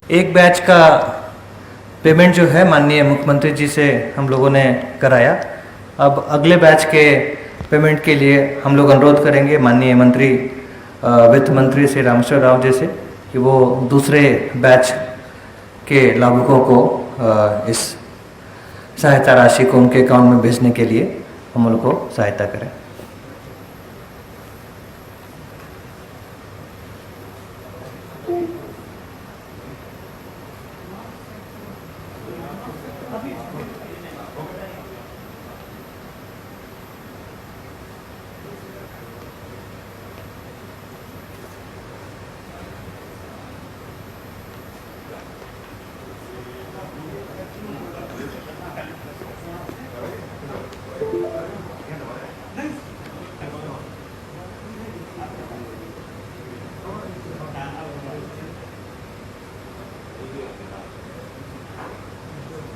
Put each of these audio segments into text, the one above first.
एक बैच का पेमेंट जो है माननीय मुख्यमंत्री जी से हम लोगों ने कराया। अब अगले बैच के पेमेंट के लिए हम लोग अनुरोध करेंगे माननीय मंत्री वित्त मंत्री श्री रामेश्वर राव जी से कि वो दूसरे बैच के लाभुकों को इस सहायता राशि को उनके अकाउंट में भेजने के लिए हम लोग को सहायता करें।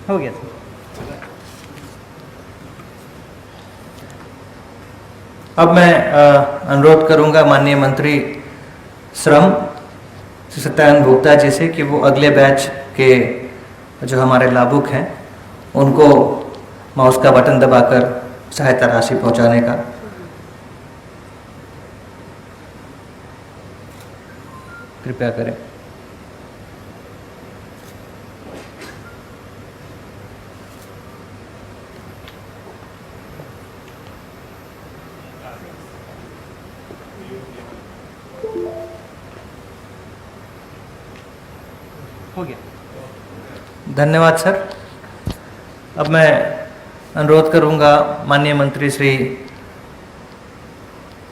हो गया सर। अब मैं अनुरोध करूंगा माननीय मंत्री श्रम श्री सत्यानंद भोक्ता जी से कि वो अगले बैच के जो हमारे लाभुक हैं उनको माउस का बटन दबाकर सहायता राशि पहुंचाने का कृपया करें। हो गया, धन्यवाद सर। अब मैं अनुरोध करूंगा माननीय मंत्री श्री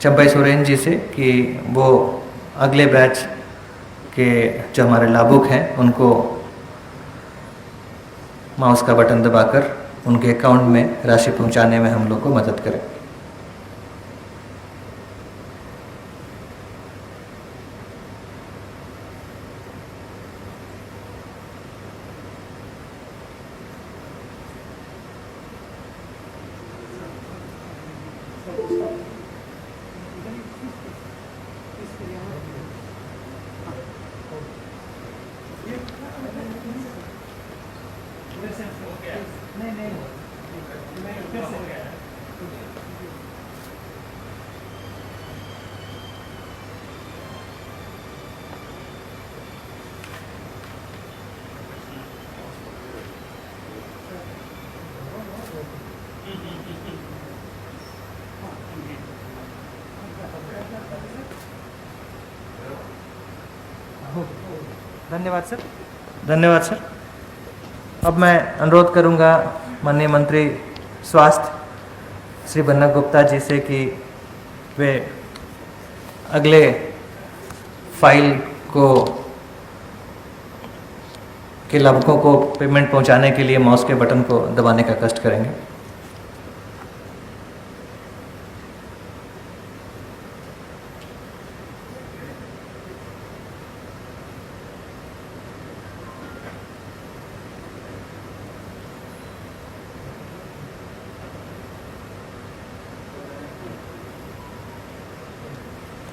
चंपई सोरेन जी से कि वो अगले बैच के जो हमारे लाभुक हैं उनको माउस का बटन दबाकर उनके अकाउंट में राशि पहुंचाने में हम लोग को मदद करें। धन्यवाद सर, धन्यवाद सर। अब मैं अनुरोध करूंगा माननीय मंत्री स्वास्थ्य श्री बन्ना गुप्ता जी से कि वे अगले फाइल को के लाभुकों को पेमेंट पहुंचाने के लिए माउस के बटन को दबाने का कष्ट करेंगे।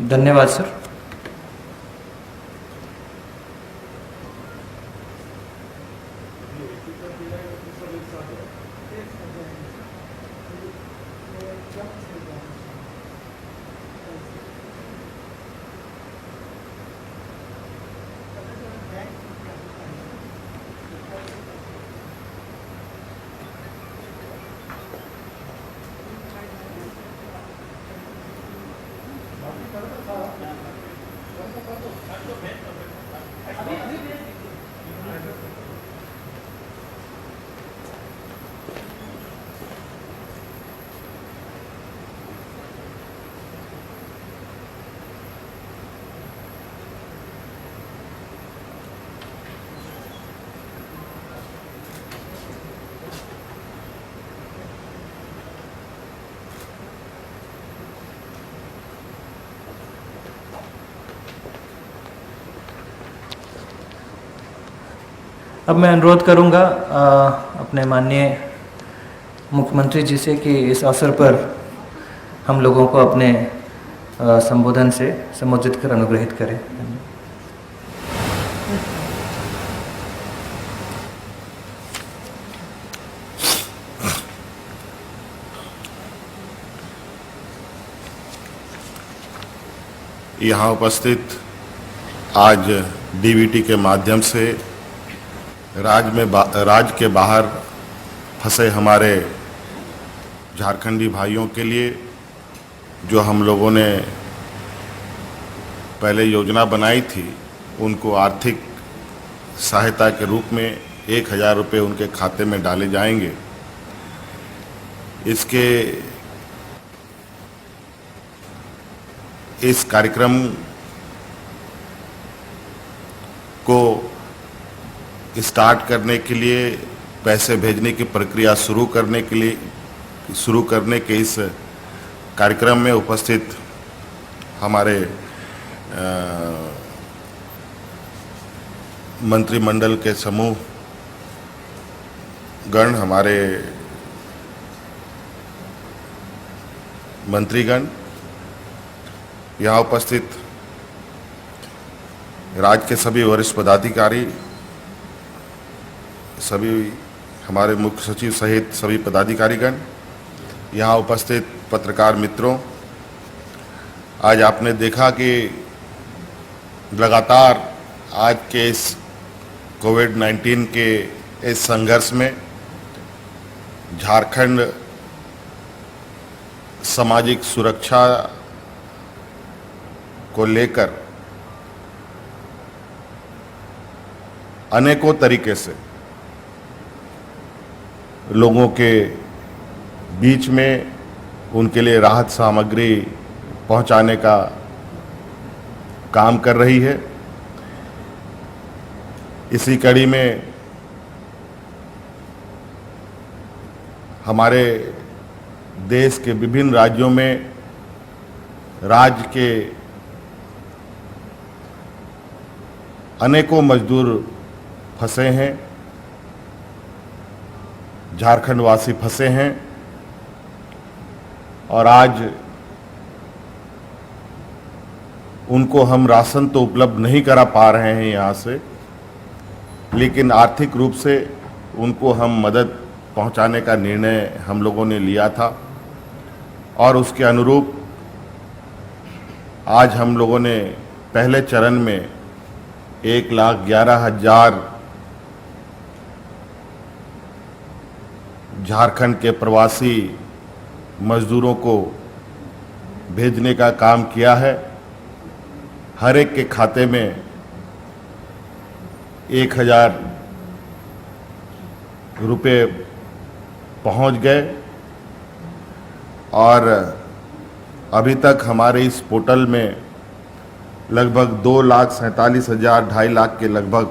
धन्यवाद सर। अब मैं अनुरोध करूंगा अपने माननीय मुख्यमंत्री जी से कि इस अवसर पर हम लोगों को अपने संबोधन से सम्बोधित कर अनुग्रहित करें। यहाँ उपस्थित आज डीबीटी के माध्यम से राज्य के बाहर फंसे हमारे झारखंडी भाइयों के लिए जो हम लोगों ने पहले योजना बनाई थी, उनको आर्थिक सहायता के रूप में 1,000 रुपये उनके खाते में डाले जाएंगे। इस कार्यक्रम को स्टार्ट करने के लिए, पैसे भेजने की प्रक्रिया शुरू करने के इस कार्यक्रम में उपस्थित हमारे मंत्रिमंडल के समूह गण, हमारे मंत्रीगण, यहाँ उपस्थित राज्य के सभी वरिष्ठ पदाधिकारी, सभी हमारे मुख्य सचिव सहित सभी पदाधिकारीगण, यहाँ उपस्थित पत्रकार मित्रों, आज आपने देखा कि लगातार आज के इस कोविड-19 के इस संघर्ष में झारखंड सामाजिक सुरक्षा को लेकर अनेकों तरीके से लोगों के बीच में उनके लिए राहत सामग्री पहुंचाने का काम कर रही है। इसी कड़ी में हमारे देश के विभिन्न राज्यों में राज्य के अनेकों मजदूर फंसे हैं, झारखंड वासी फंसे हैं और आज उनको हम राशन तो उपलब्ध नहीं करा पा रहे हैं यहाँ से, लेकिन आर्थिक रूप से उनको हम मदद पहुँचाने का निर्णय हम लोगों ने लिया था और उसके अनुरूप आज हम लोगों ने पहले चरण में 1,11,000 झारखंड के प्रवासी मजदूरों को भेजने का काम किया है। हर एक के खाते में 1,000 रुपये पहुंच गए और अभी तक हमारे इस पोर्टल में लगभग 2,47,000 2.5 लाख के लगभग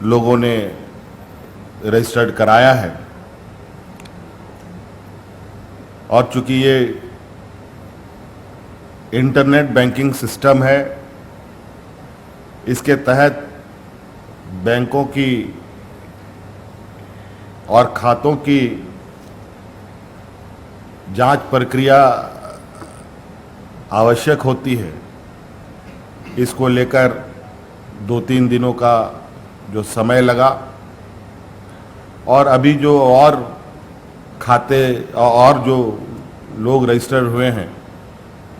लोगों ने रजिस्टर्ड कराया है और चूंकि ये इंटरनेट बैंकिंग सिस्टम है, इसके तहत बैंकों की और खातों की जांच प्रक्रिया आवश्यक होती है। इसको लेकर 2-3 दिनों का जो समय लगा और अभी जो और खाते और जो लोग रजिस्टर हुए हैं,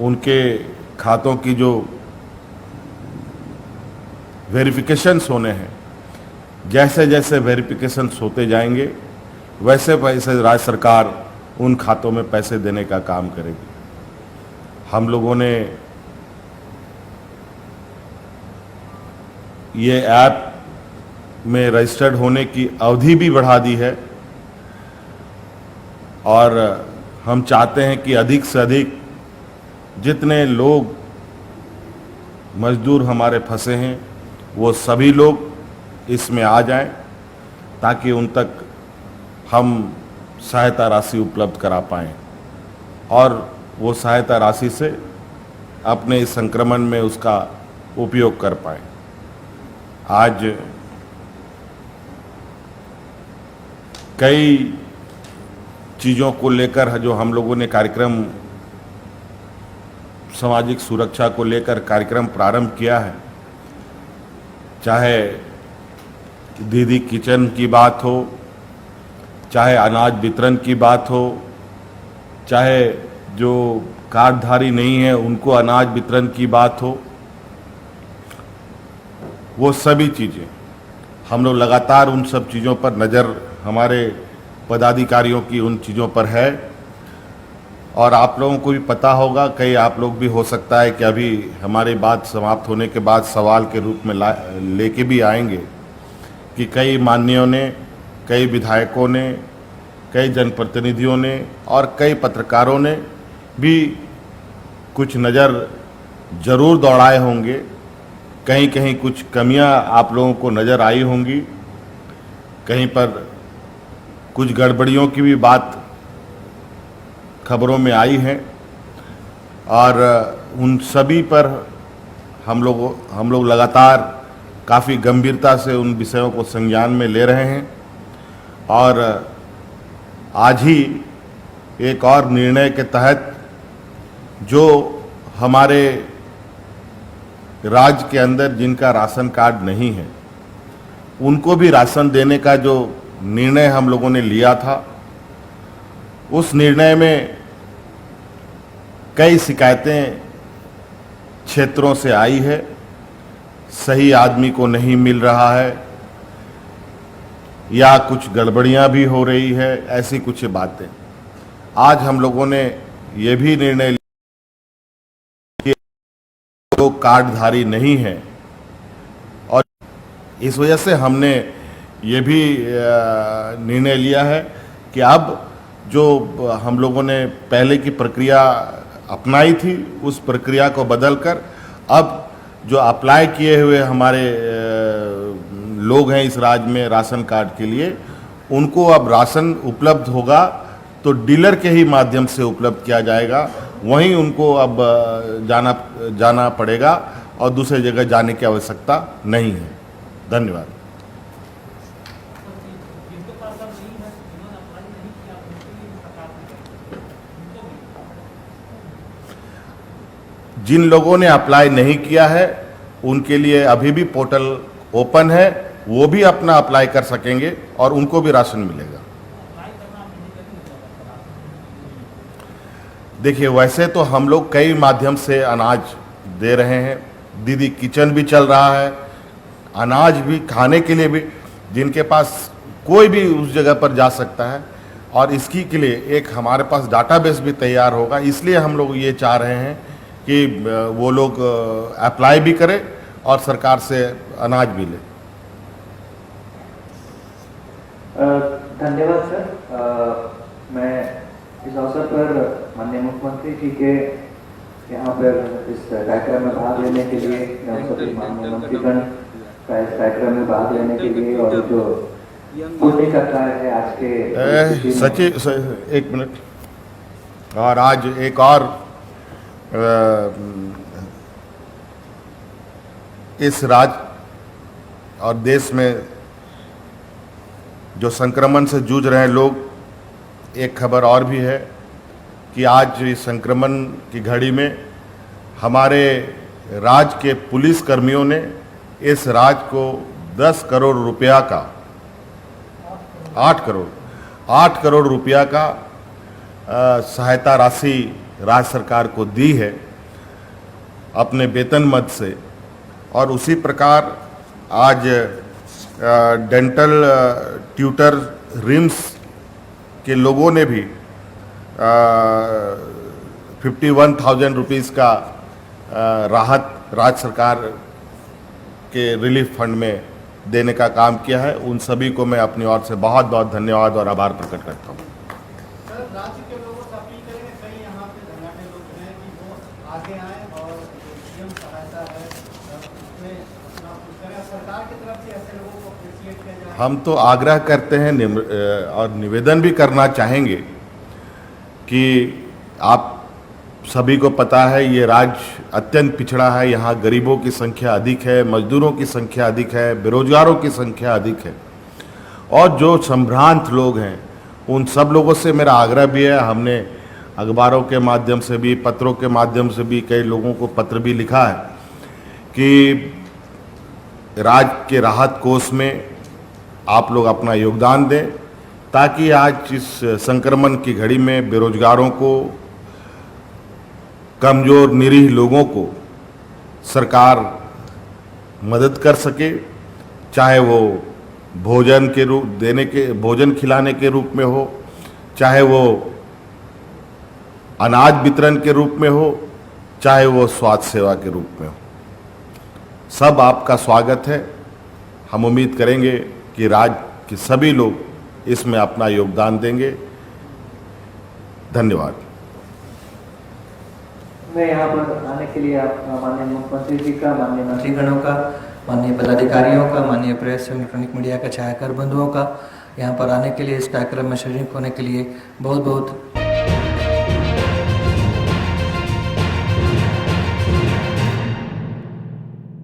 उनके खातों की जो वेरिफिकेशंस होने हैं, जैसे जैसे वेरिफिकेशंस होते जाएंगे वैसे वैसे राज्य सरकार उन खातों में पैसे देने का काम करेगी। हम लोगों ने ये ऐप में रजिस्टर्ड होने की अवधि भी बढ़ा दी है और हम चाहते हैं कि अधिक से अधिक जितने लोग मजदूर हमारे फंसे हैं वो सभी लोग इसमें आ जाएं ताकि उन तक हम सहायता राशि उपलब्ध करा पाएं और वो सहायता राशि से अपने इस संक्रमण में उसका उपयोग कर पाएं। आज कई चीज़ों को लेकर जो हम लोगों ने कार्यक्रम, सामाजिक सुरक्षा को लेकर कार्यक्रम प्रारंभ किया है, चाहे दीदी किचन की बात हो, चाहे अनाज वितरण की बात हो, चाहे जो कार्डधारी नहीं है उनको अनाज वितरण की बात हो, वो सभी चीज़ें हम लोग लगातार उन सब चीज़ों पर नज़र हमारे पदाधिकारियों की उन चीज़ों पर है। और आप लोगों को भी पता होगा, कई आप लोग भी हो सकता है कि अभी हमारी बात समाप्त होने के बाद सवाल के रूप में लेके भी आएंगे कि कई माननीयों ने, कई विधायकों ने, कई जनप्रतिनिधियों ने और कई पत्रकारों ने भी कुछ नज़र ज़रूर दौड़ाए होंगे। कहीं कहीं कुछ कमियां आप लोगों को नज़र आई होंगी, कहीं पर कुछ गड़बड़ियों की भी बात खबरों में आई है और उन सभी पर हम लोग लगातार काफ़ी गंभीरता से उन विषयों को संज्ञान में ले रहे हैं। और आज ही एक और निर्णय के तहत जो हमारे राज्य के अंदर जिनका राशन कार्ड नहीं है उनको भी राशन देने का जो निर्णय हम लोगों ने लिया था, उस निर्णय में कई शिकायतें क्षेत्रों से आई है, सही आदमी को नहीं मिल रहा है या कुछ गड़बड़ियां भी हो रही है, ऐसी कुछ बातें। आज हम लोगों ने ये भी निर्णय लिया कि जो कार्डधारी नहीं है, और इस वजह से हमने ये भी निर्णय लिया है कि अब जो हम लोगों ने पहले की प्रक्रिया अपनाई थी उस प्रक्रिया को बदलकर अब जो अप्लाई किए हुए हमारे लोग हैं इस राज्य में राशन कार्ड के लिए, उनको अब राशन उपलब्ध होगा तो डीलर के ही माध्यम से उपलब्ध किया जाएगा, वहीं उनको अब जाना पड़ेगा और दूसरी जगह जाने की आवश्यकता नहीं है। धन्यवाद। जिन लोगों ने अप्लाई नहीं किया है उनके लिए अभी भी पोर्टल ओपन है, वो भी अपना अप्लाई कर सकेंगे और उनको भी राशन मिलेगा। देखिए, वैसे तो हम लोग कई माध्यम से अनाज दे रहे हैं, दीदी किचन भी चल रहा है, अनाज भी खाने के लिए भी, जिनके पास कोई भी उस जगह पर जा सकता है। और इसकी के लिए एक हमारे पास डाटाबेस भी तैयार होगा, इसलिए हम लोग ये चाह रहे हैं कि वो लोग अप्लाई भी करें और सरकार से अनाज भी लें। धन्यवाद सर। मैं इस अवसर पर माननीय मुख्यमंत्री जी के यहाँ पर इस कार्यक्रम में भाग लेने के लिए, सभी माननीय मंत्रीगण का इस कार्यक्रम में भाग लेने के लिए, और जो पुण्य का कार्य है आज के सचिव एक मिनट, और आज एक और इस राज्य और देश में जो संक्रमण से जूझ रहे हैं लोग, एक खबर और भी है कि आज इस संक्रमण की घड़ी में हमारे राज्य के पुलिस कर्मियों ने इस राज्य को 10 करोड़ रुपया का 8 करोड़ रुपया का सहायता राशि राज्य सरकार को दी है अपने वेतन मद से। और उसी प्रकार आज डेंटल ट्यूटर रिम्स के लोगों ने भी 51,000 रुपीज़ का राहत राज्य सरकार के रिलीफ फंड में देने का काम किया है। उन सभी को मैं अपनी ओर से बहुत बहुत धन्यवाद और आभार प्रकट करता हूँ। सर, राज्य के लोगों से अपील करेंगे, कई यहाँ पे धर्नाटे लोग हैं कि वो आगे आए और सीएम सहायता है उसमें अपना कुछ करें, सरकार की तरफ से ऐसे लोगों को अप्रिशिएट किया जाए। हम तो आग्रह करते हैं और निवेदन भी करना चाहेंगे कि आप सभी को पता है ये राज्य अत्यंत पिछड़ा है, यहाँ गरीबों की संख्या अधिक है, मजदूरों की संख्या अधिक है, बेरोजगारों की संख्या अधिक है, और जो संभ्रांत लोग हैं उन सब लोगों से मेरा आग्रह भी है। हमने अखबारों के माध्यम से भी, पत्रों के माध्यम से भी कई लोगों को पत्र भी लिखा है कि राज्य के राहत कोष में आप लोग अपना योगदान दें, ताकि आज इस संक्रमण की घड़ी में बेरोजगारों को कमज़ोर निरीह लोगों को सरकार मदद कर सके, चाहे वो भोजन खिलाने के रूप में हो, चाहे वो अनाज वितरण के रूप में हो, चाहे वो स्वास्थ्य सेवा के रूप में हो। सब आपका स्वागत है। हम उम्मीद करेंगे कि राज्य के सभी लोग इसमें अपना योगदान देंगे। धन्यवाद। मैं यहाँ पर आने के लिए आप माननीय मुख्यमंत्री जी का, माननीय मंत्रीगणों का, माननीय पदाधिकारियों का, माननीय प्रेस एवं इलेक्ट्रॉनिक मीडिया का छायाकार बंधुओं का यहाँ पर आने के लिए, इस कार्यक्रम में शरीक होने के लिए बहुत बहुत